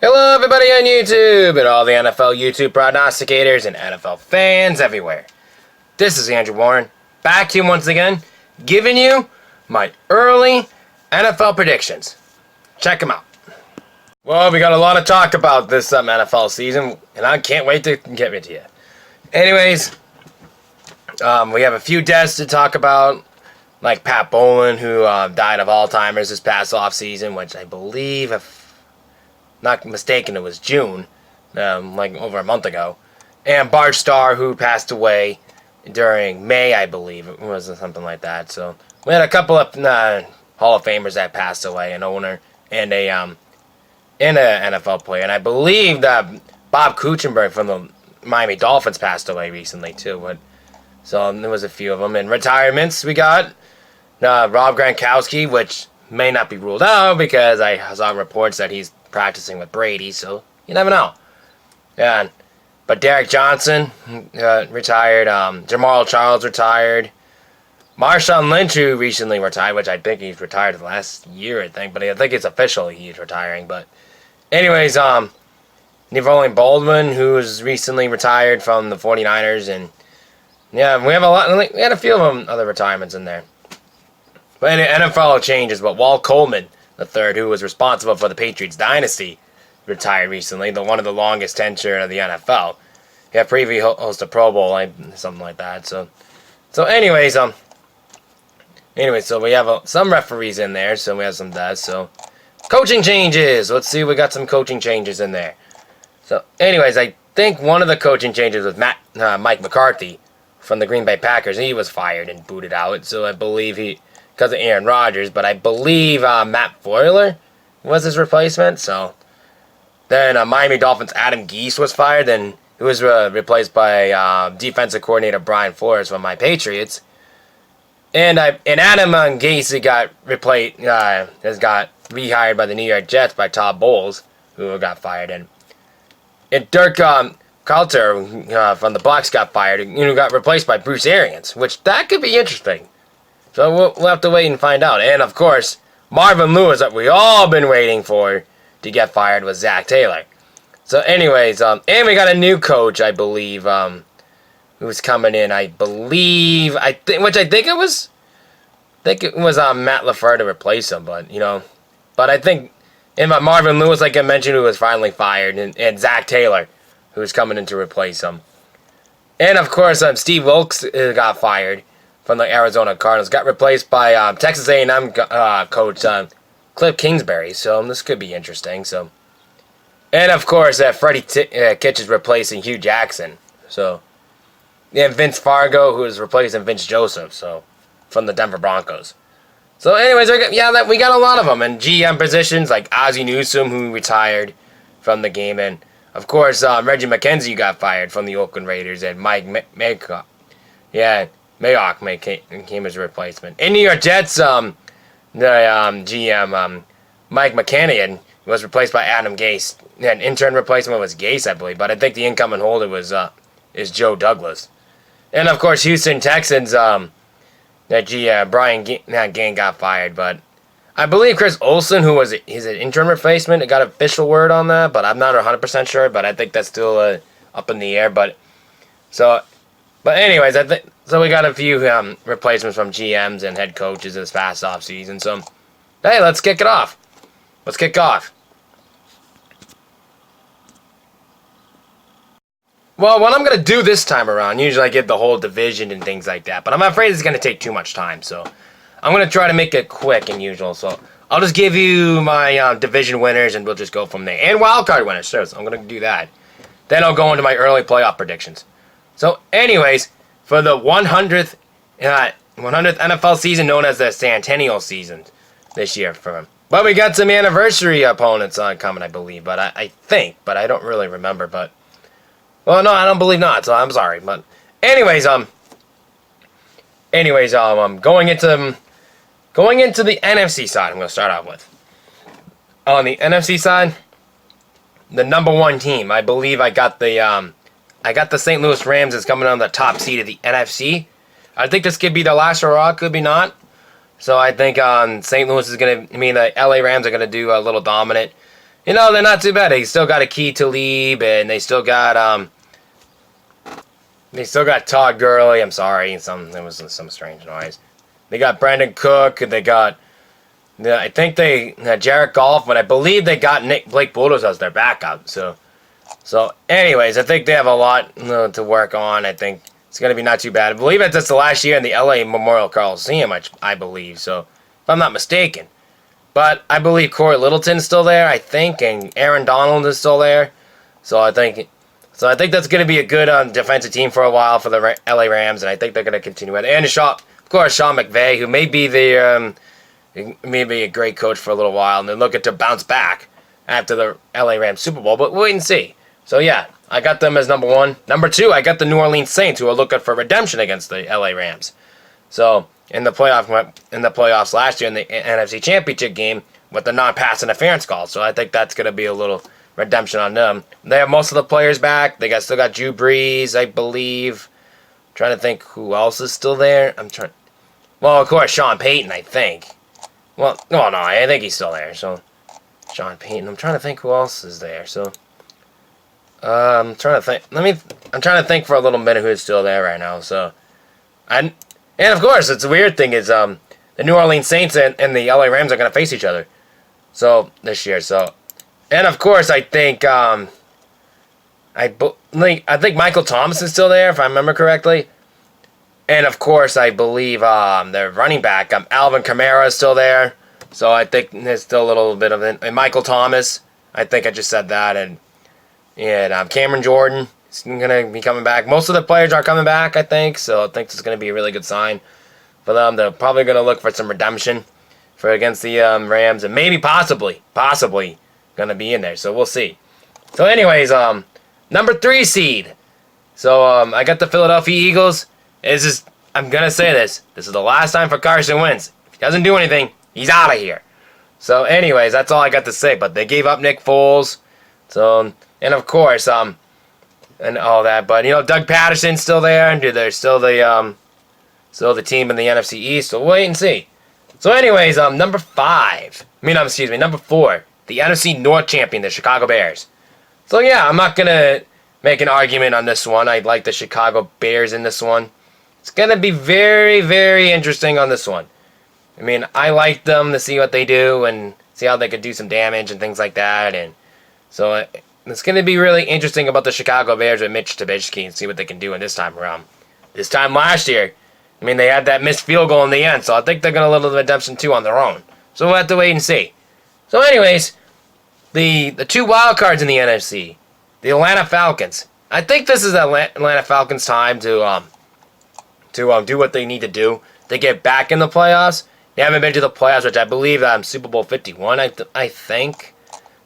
Hello, everybody on YouTube and all the NFL YouTube prognosticators and NFL fans everywhere. This is Andrew Warren, back to you once again, giving you my early NFL predictions. Check them out. Well, we got a lot to talk about this NFL season, and I can't wait to get into you. Anyways, we have a few deaths to talk about, like Pat Bowlen, who died of Alzheimer's this past offseason, which I believe, if not mistaken, it was June, like over a month ago. And Bart Starr, who passed away during May, I believe. It was something like that. So we had a couple of Hall of Famers that passed away, an owner and an NFL player. And I believe that Bob Kuechenberg from the Miami Dolphins passed away recently, too. But so there was a few of them. In retirements, we got Rob Gronkowski, which may not be ruled out because I saw reports that he's practicing with Brady, so you never know. Yeah, but Derek Johnson retired. Jamal Charles retired. Marshawn Lynch, who recently retired, which I think he's retired the last year, I think, but I think it's official he's retiring. But anyways, Nevoline Baldwin, who was recently retired from the 49ers, and yeah, we have a lot. We had a few of them other retirements in there. But NFL changes, but Walt Coleman the third, who was responsible for the Patriots dynasty, retired recently, one of the longest tenure of the NFL. Yeah, previously host a Pro Bowl, something like that. So anyways, so we have some referees in there, so we have some deaths. So coaching changes. Let's see, we got some coaching changes in there. So anyways, I think one of the coaching changes was Mike McCarthy from the Green Bay Packers. He was fired and booted out. So I believe because of Aaron Rodgers, but I believe Matt Foyler was his replacement. So then Miami Dolphins' Adam Gase was fired, and he was replaced by defensive coordinator Brian Flores from my Patriots. And Adam Gase got rehired by the New York Jets by Todd Bowles, who got fired, and Dirk Coulter from the Bucs got fired, who got replaced by Bruce Arians, which that could be interesting. So we'll have to wait and find out. And, of course, Marvin Lewis, that we all been waiting for to get fired, was Zach Taylor. So, anyways, and we got a new coach, I believe, who's coming in. I believe, Matt LaFleur to replace him. But I think Marvin Lewis, like I mentioned, who was finally fired, and Zach Taylor, who's coming in to replace him. And, of course, Steve Wilkes got fired from the Arizona Cardinals, got replaced by Texas A&M coach Cliff Kingsbury. So this could be interesting. So, and of course, Freddie Kitchens replacing Hugh Jackson. So, and Vince Fargo, who is replacing Vince Joseph. So, from the Denver Broncos. So, anyways, we got a lot of them, and GM positions like Ozzie Newsome, who retired from the game, and of course Reggie McKenzie got fired from the Oakland Raiders, and Mike Mayock. Mayock came as a replacement. In New York Jets, the GM, Mike McCann, was replaced by Adam Gase. An intern replacement was Gase, I believe, but I think the incoming holder is Joe Douglas. And, of course, Houston Texans, Brian Gang got fired, but I believe Chris Olsen, who was his interim replacement, got official word on that, but I'm not 100% sure, but I think that's still up in the air. But anyways, so we got a few replacements from GMs and head coaches this past offseason. So, hey, let's kick it off. Well, what I'm going to do this time around, usually I get the whole division and things like that, but I'm afraid it's going to take too much time, so I'm going to try to make it quick and usual. So I'll just give you my division winners, and we'll just go from there. And wildcard winners, so I'm going to do that. Then I'll go into my early playoff predictions. So, anyways, for the 100th NFL season, known as the Centennial season this year for him. But we got some anniversary opponents coming, I believe. But I think, but I don't really remember. But, well, no, I don't believe not. So I'm sorry. But, anyways, going into the NFC side, I'm going to start out with. On the NFC side, the number one team, I believe I got the St. Louis Rams is coming on the top seed of the NFC. I think this could be the last hurrah, could be not. So I think St. Louis is going to, the LA Rams are going to do a little dominant. they're not too bad. They still got Aqib Talib, and they still got Todd Gurley. I'm sorry, there was some strange noise. They got Brandon Cook, and they got, I think they had Jared Goff, but I believe they got Blake Bortles as their backup. So anyways, I think they have a lot to work on. I think it's going to be not too bad. I believe it's the last year in the LA Memorial Coliseum, I believe, so if I'm not mistaken. But I believe Corey Littleton's still there, I think, and Aaron Donald is still there. So I think that's going to be a good defensive team for a while for the LA Rams, and I think they're going to continue with it. And of course, Sean McVay, who may be a great coach for a little while, and then looking to bounce back after the LA Rams Super Bowl, but we'll wait and see. So yeah, I got them as number 1. Number 2, I got the New Orleans Saints, who are looking for redemption against the LA Rams. So in the playoffs last year in the NFC Championship game with the non-pass interference call. So I think that's going to be a little redemption on them. They have most of the players back. They still got Drew Brees, I believe. I'm trying to think who else is still there. Well, of course, Sean Payton, I think. Well, no, I think he's still there. So Sean Payton. I'm trying to think who else is there. So I'm trying to think. I'm trying to think for a little minute who's still there right now. So and of course, it's a weird thing is the New Orleans Saints and the LA Rams are going to face each other. So this year, and of course, I think I think Michael Thomas is still there if I remember correctly. And of course, I believe their running back Alvin Kamara is still there. So I think there's still a little bit of it. And Michael Thomas, I think I just said that, and Cameron Jordan is going to be coming back. Most of the players are coming back, I think, so I think this is going to be a really good sign for them. They're probably going to look for some redemption against the Rams, and maybe possibly going to be in there, so we'll see. So anyways, number 3 seed. So I got the Philadelphia Eagles. I'm going to say this is the last time for Carson Wentz. If he doesn't do anything, he's out of here. So anyways, that's all I got to say, but they gave up Nick Foles. So, and of course, and all that, but Doug Patterson's still there, and they're still the team in the NFC East. So we'll wait and see. So, anyways, number 4, the NFC North champion, the Chicago Bears. So yeah, I'm not gonna make an argument on this one. I like the Chicago Bears in this one. It's gonna be very, very interesting on this one. I mean, I like them to see what they do and see how they could do some damage and things like that, and so. It's going to be really interesting about the Chicago Bears with Mitch Trubisky and see what they can do in this time around. This time last year, I mean, they had that missed field goal in the end, so I think they're going to little redemption too on their own. So we'll have to wait and see. So anyways, the 2 wild cards in the NFC, the Atlanta Falcons. I think this is Atlanta Falcons' time to do what they need to do to get back in the playoffs. They haven't been to the playoffs, which I believe Super Bowl 51, I think.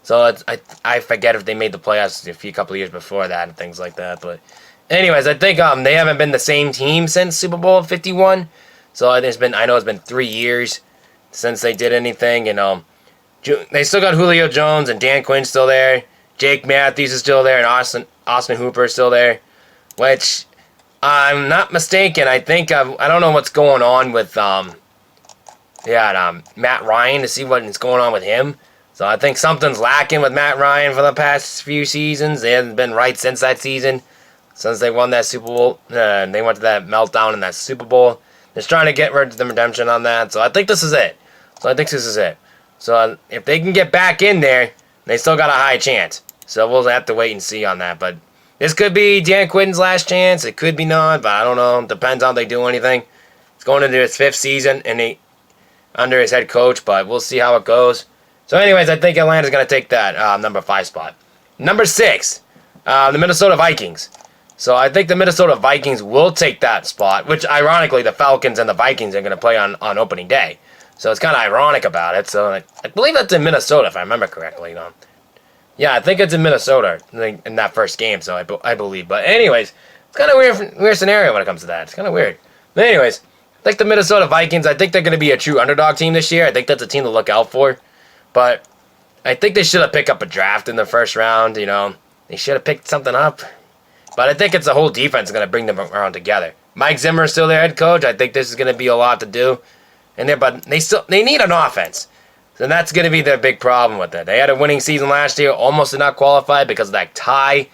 So I forget if they made the playoffs a couple of years before that and things like that. But anyways, I think they haven't been the same team since Super Bowl 51. So I know it's been 3 years since they did anything. And they still got Julio Jones and Dan Quinn's still there. Jake Matthews is still there, and Austin Hooper is still there. Which I'm not mistaken. I think I don't know what's going on with Matt Ryan to see what is going on with him. So I think something's lacking with Matt Ryan for the past few seasons. They haven't been right since that season, since they won that Super Bowl. They went to that meltdown in that Super Bowl. Just trying to get rid of the redemption on that. So I think this is it. So if they can get back in there, they still got a high chance. So we'll have to wait and see on that. But this could be Dan Quinn's last chance. It could be not, but I don't know. Depends on if they do anything. It's going into his 5th season under his head coach, but we'll see how it goes. So anyways, I think Atlanta's going to take that number 5 spot. Number 6, the Minnesota Vikings. So I think the Minnesota Vikings will take that spot, which ironically the Falcons and the Vikings are going to play on opening day. So it's kind of ironic about it. So I believe that's in Minnesota, if I remember correctly. Yeah, I think it's in Minnesota in that first game, so I believe. But anyways, it's kind of weird scenario when it comes to that. It's kind of weird. But anyways, I think the Minnesota Vikings, I think they're going to be a true underdog team this year. I think that's a team to look out for. But I think they should have picked up a draft in the first round, They should have picked something up. But I think it's the whole defense going to bring them around together. Mike Zimmer is still their head coach. I think this is going to be a lot to do. But they need an offense. So that's going to be the big problem with it. They had a winning season last year, almost did not qualify because of that tie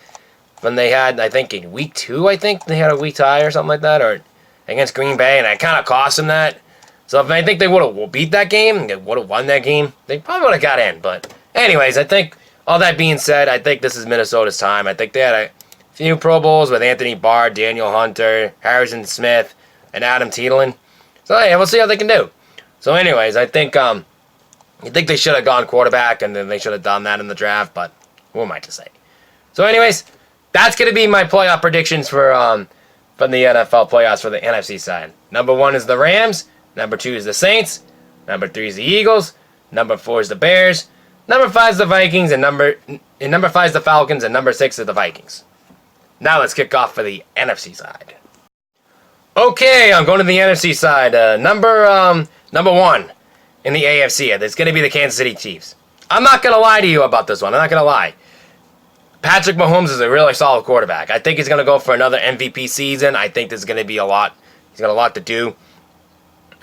when they had, I think, in week 2, I think they had a week tie or something like that, or against Green Bay, and it kind of cost them that. So if I think they would have beat that game, they would have won that game, they probably would have got in. But anyways, I think all that being said, I think this is Minnesota's time. I think they had a few Pro Bowls with Anthony Barr, Daniel Hunter, Harrison Smith, and Adam Thielen. So yeah, we'll see how they can do. So anyways, I think they should have gone quarterback, and then they should have done that in the draft, but who am I to say? So anyways, that's going to be my playoff predictions from the NFL playoffs for the NFC side. Number 1 is the Rams. Number 2 is the Saints. Number 3 is the Eagles. Number 4 is the Bears. Number 5 is the Vikings. And number 5 is the Falcons. And number 6 is the Vikings. Now let's kick off for the NFC side. Okay, I'm going to the NFC side. Number 1 in the AFC. It's going to be the Kansas City Chiefs. I'm not going to lie to you about this one. I'm not going to lie. Patrick Mahomes is a really solid quarterback. I think he's going to go for another MVP season. I think there's going to be a lot. He's got a lot to do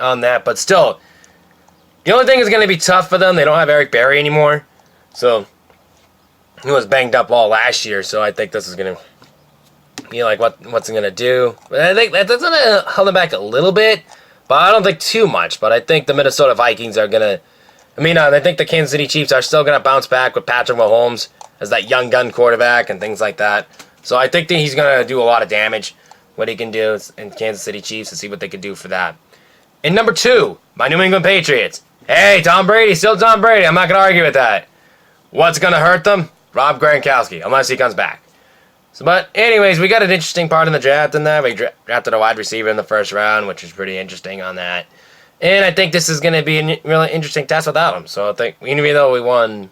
on that. But still, the only thing is going to be tough for them. They don't have Eric Berry anymore. So, he was banged up all last year. So, I think this is going to be like, what's he going to do? But I think that's going to hold him back a little bit. But I don't think too much. But I think the Minnesota Vikings are going to... I think the Kansas City Chiefs are still going to bounce back with Patrick Mahomes as that young gun quarterback and things like that. So I think that he's going to do a lot of damage, what he can do in Kansas City Chiefs, to see what they can do for that. And number 2, my New England Patriots. Hey, Tom Brady, still Tom Brady. I'm not going to argue with that. What's going to hurt them? Rob Gronkowski, unless he comes back. So, but anyways, we got an interesting part in the draft in that. We drafted a wide receiver in the first round, which is pretty interesting on that. And I think this is going to be a really interesting test without him. So I think, even though we won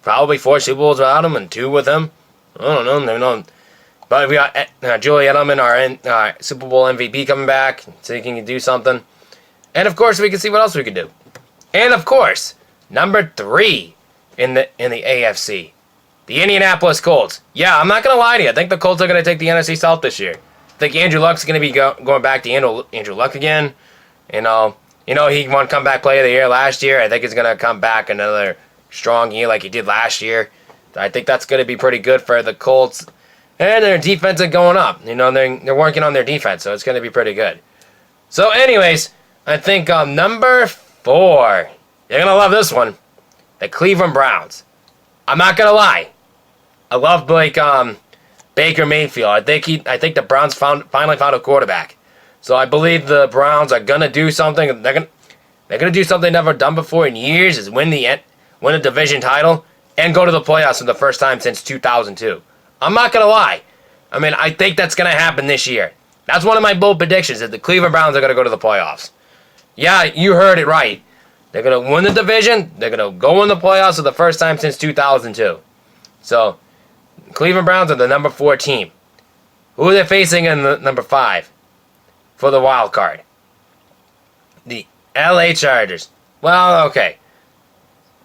probably 4 Super Bowls without him and 2 with him, I don't know. But we got Julian Edelman, our Super Bowl MVP, coming back, so he can do something. And of course, we can see what else we can do. And of course, number 3 in the AFC, the Indianapolis Colts. Yeah, I'm not gonna lie to you. I think the Colts are gonna take the NFC South this year. I think Andrew Luck's gonna be going back to Andrew Luck again. He won comeback player of the year last year. I think he's gonna come back another strong year like he did last year. I think that's gonna be pretty good for the Colts. And their defense is going up. They're working on their defense, so it's going to be pretty good. So, anyways, I think number 4, you're going to love this one, the Cleveland Browns. I'm not going to lie. I love Baker Mayfield. I think the Browns finally found a quarterback. So I believe the Browns are going to do something. They're going to do something never done before in years, is win a division title and go to the playoffs for the first time since 2002. I'm not going to lie. I think that's going to happen this year. That's one of my bold predictions, that the Cleveland Browns are going to go to the playoffs. Yeah, you heard it right. They're going to win the division. They're going to go in the playoffs for the first time since 2002. So, Cleveland Browns are the number 4 team. Who are they facing in the number 5 for the wild card? The LA Chargers. Well, okay.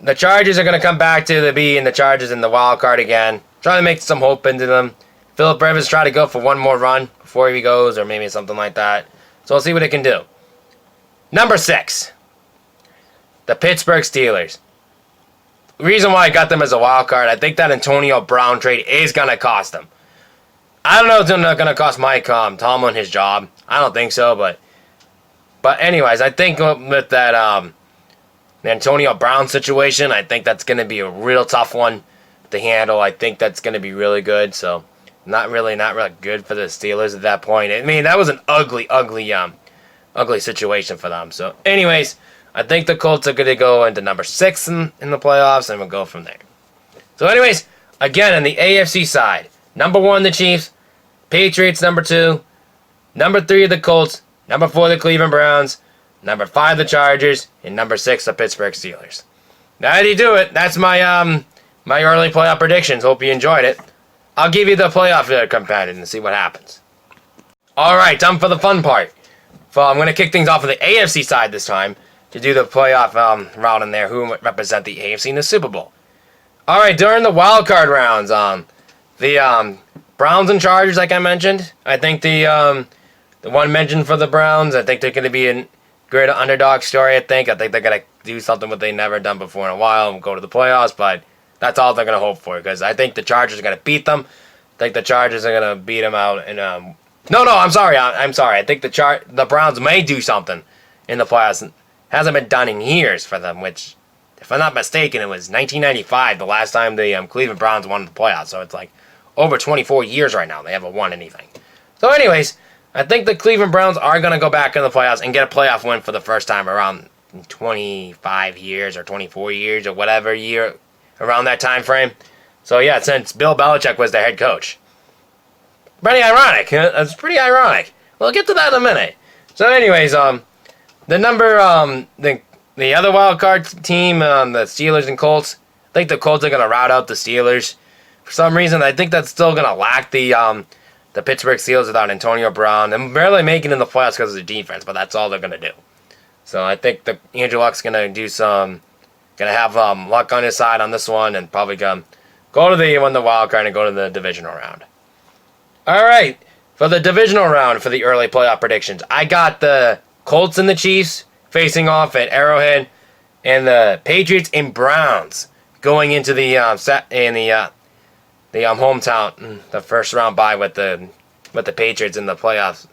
The Chargers are going to come back to being the Chargers in the wild card again. Trying to make some hope into them. Philip Rivers try to go for one more run before he goes, or maybe something like that. So we'll see what they can do. Number 6. The Pittsburgh Steelers. The reason why I got them as a wild card, I think that Antonio Brown trade is going to cost them. I don't know if it's going to cost Mike Tomlin his job. I don't think so, but anyways, I think with that the Antonio Brown situation, I think that's going to be a real tough one to handle. I think that's going to be really good. So, not really good for the Steelers at that point. That was an ugly situation for them. So, anyways, I think the Colts are going to go into number 6 in the playoffs, and we'll go from there. So, anyways, again, on the AFC side, number 1, the Chiefs. Patriots, number 2. Number 3, the Colts. Number 4, the Cleveland Browns. Number 5, the Chargers. And number 6, the Pittsburgh Steelers. Now, how do you do it? That's my my early playoff predictions. Hope you enjoyed it. I'll give you the playoff companion and see what happens. Alright, time for the fun part. So I'm going to kick things off on the AFC side this time to do the playoff round in there, who represent the AFC in the Super Bowl. Alright, during the wild card rounds, the Browns and Chargers, like I mentioned, I think the one mentioned for the Browns, I think they're going to be great underdog story, I think. I think they're going to do something what they never done before in a while and go to the playoffs, but that's all they're going to hope for, because I think the Chargers are going to beat them. I think the Chargers are going to beat them out. And no, I'm sorry. I'm sorry. I think the Browns may do something in the playoffs. It hasn't been done in years for them, which, if I'm not mistaken, it was 1995, the last time the Cleveland Browns won the playoffs. So it's like over 24 years right now they haven't won anything. So anyways, I think the Cleveland Browns are going to go back in the playoffs and get a playoff win for the first time around 25 years or 24 years or whatever year around that time frame. So yeah, since Bill Belichick was their head coach. Pretty ironic. That's pretty ironic. We'll get to that in a minute. So anyways, the other wild card team, the Steelers and Colts, I think the Colts are going to rout out the Steelers. For some reason, I think that's still going to lack the Pittsburgh Steelers without Antonio Brown. They're barely making it in the playoffs because of the defense, but that's all they're going to do. So I think Andrew Luck's going to have luck on his side on this one and probably win the wild card and go to the divisional round. All right, for the divisional round for the early playoff predictions, I got the Colts and the Chiefs facing off at Arrowhead, and the Patriots and Browns going into the hometown, the first round bye with the Patriots in the playoffs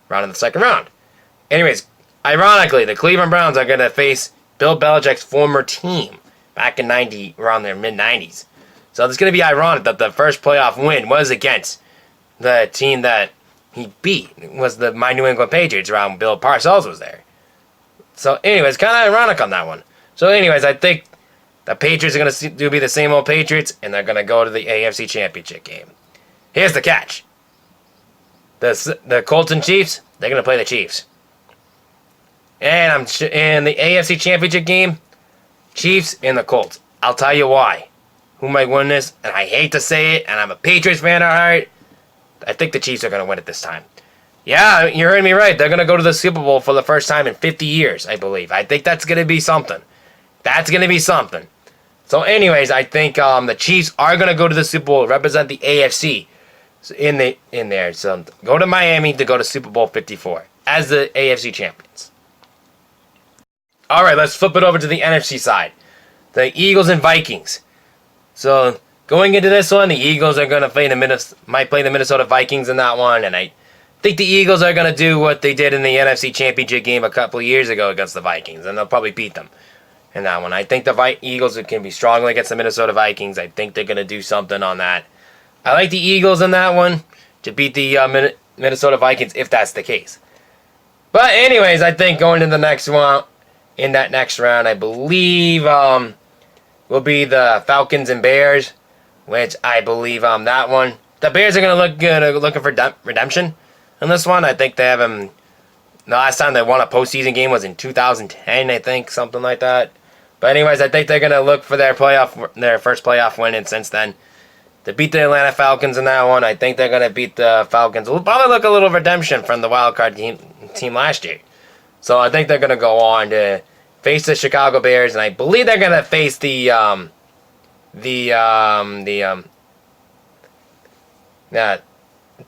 round in the second round. Anyways, ironically, the Cleveland Browns are going to face Bill Belichick's former team back in around their mid-90s. So it's going to be ironic that the first playoff win was against the team that he beat, was my New England Patriots around Bill Parcells was there. So anyways, kind of ironic on that one. So anyways, I think the Patriots are going to be the same old Patriots, and they're going to go to the AFC Championship game. Here's the catch. The Colts and Chiefs, they're going to play the Chiefs. And in the AFC Championship game, Chiefs and the Colts. I'll tell you why. Who might win this? And I hate to say it, and I'm a Patriots fan at heart. I think the Chiefs are going to win it this time. Yeah, you heard me right. They're going to go to the Super Bowl for the first time in 50 years, I believe. I think that's going to be something. That's going to be something. So anyways, I think the Chiefs are going to go to the Super Bowl, represent the AFC in there. So go to Miami to go to Super Bowl 54 as the AFC champions. All right, let's flip it over to the NFC side. The Eagles and Vikings. So going into this one, the Eagles are going to might play the Minnesota Vikings in that one, and I think the Eagles are going to do what they did in the NFC Championship game a couple of years ago against the Vikings, and they'll probably beat them in that one. I think the Eagles can be strongly against the Minnesota Vikings. I think they're going to do something on that. I like the Eagles in that one to beat the Minnesota Vikings if that's the case. But anyways, I think going to the next one, in that next round, I believe will be the Falcons and Bears, which I believe that one. The Bears are going to look good, looking for redemption in this one. I think they have them. The last time they won a postseason game was in 2010, I think, something like that. But anyways, I think they're going to look for their first playoff win, and since then, to beat the Atlanta Falcons in that one, I think they're going to beat the Falcons. We'll probably look a little redemption from the wild card team last year. So I think they're going to go on to face the Chicago Bears, and I believe they're going to face I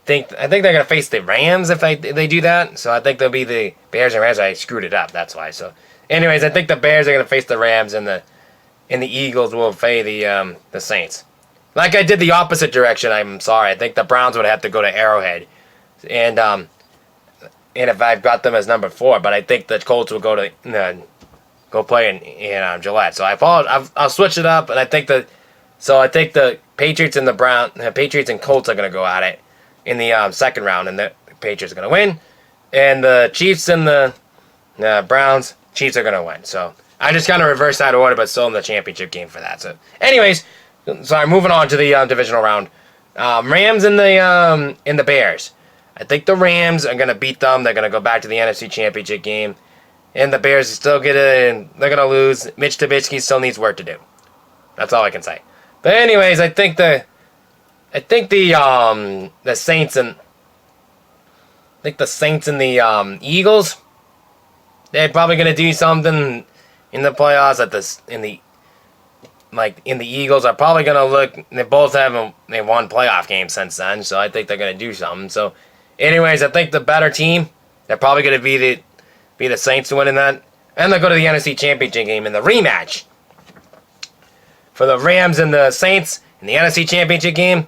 think they're going to face the Rams if they do that. So I think they'll be the Bears and Rams. I screwed it up, that's why. So anyways, I think the Bears are going to face the Rams, and the Eagles will face the Saints. Like I did the opposite direction, I'm sorry. I think the Browns would have to go to Arrowhead. And if I've got them as number 4, but I think the Colts will go play in Gillette. So I'll switch it up, and I think the Patriots and Patriots and Colts are going to go at it in the second round, and the Patriots are going to win. And the Chiefs and the Browns, Chiefs are going to win. So I just kind of reversed that order, but still in the championship game for that. So anyways, sorry, moving on to the divisional round. Rams and the Bears. I think the Rams are going to beat them. They're going to go back to the NFC Championship game. And the Bears they're going to lose. Mitch Trubisky still needs work to do. That's all I can say. But anyways, I think the Saints and the Eagles, they're probably going to do something in the playoffs the Eagles are probably going to look, they both they won playoff games since then, so I think they're going to do something. So anyways, I think the better team, they're probably going to be be the Saints winning that. And they'll go to the NFC Championship game in the rematch. For the Rams and the Saints in the NFC Championship game.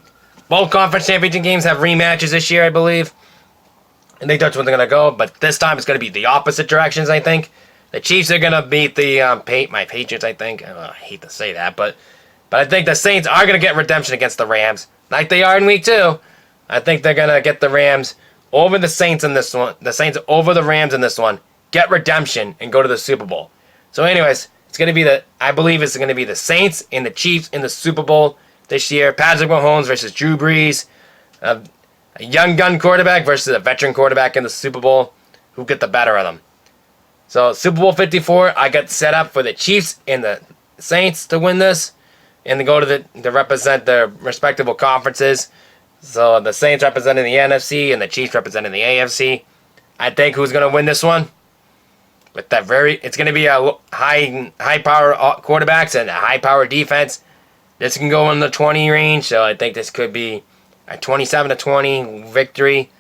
Both conference championship games have rematches this year, I believe. And they that's where they're going to go. But this time it's going to be the opposite directions, I think. The Chiefs are going to beat the my Patriots, I think. I hate to say that, but I think the Saints are going to get redemption against the Rams, like they are in Week 2. I think they're going to get the Rams over the Saints in this one. The Saints over the Rams in this one. Get redemption and go to the Super Bowl. So anyways, it's going to be I believe it's going to be the Saints and the Chiefs in the Super Bowl this year. Patrick Mahomes versus Drew Brees. A young gun quarterback versus a veteran quarterback in the Super Bowl. Who get the better of them? So Super Bowl 54, I got set up for the Chiefs and the Saints to win this. And to go to represent their respectable conferences. So the Saints representing the NFC and the Chiefs representing the AFC. I think who's going to win this one? With that it's going to be a high power quarterbacks and a high power defense. This can go in the 20 range, so I think this could be a 27-20 victory.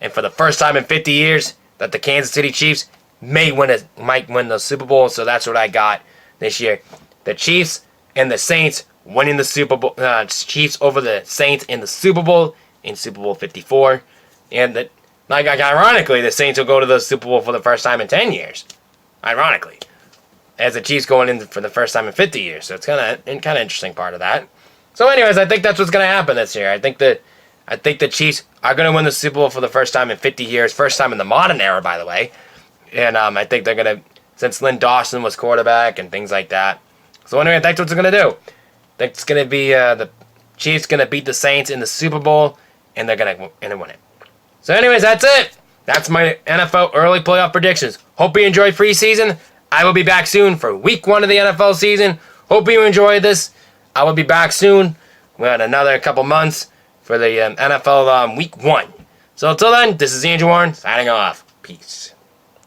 And for the first time in 50 years, that the Kansas City Chiefs might win the Super Bowl. So that's what I got this year. The Chiefs and the Saints winning the Super Bowl. Chiefs over the Saints in the Super Bowl in Super Bowl 54, and ironically, the Saints will go to the Super Bowl for the first time in 10 years. Ironically, as the Chiefs going in for the first time in 50 years. So it's kind of interesting part of that. So anyways, I think that's what's going to happen this year. I think the Chiefs are going to win the Super Bowl for the first time in 50 years. First time in the modern era, by the way. And I think they're going to, since Lynn Dawson was quarterback and things like that. So anyway, that's what they're going to do. I think it's going to be the Chiefs going to beat the Saints in the Super Bowl, and they're going to win it. So anyways, that's it. That's my NFL early playoff predictions. Hope you enjoyed preseason. I will be back soon for Week 1 of the NFL season. Hope you enjoyed this. I will be back soon. We had another couple months for the NFL Week 1. So until then, this is Andrew Warren signing off. Peace.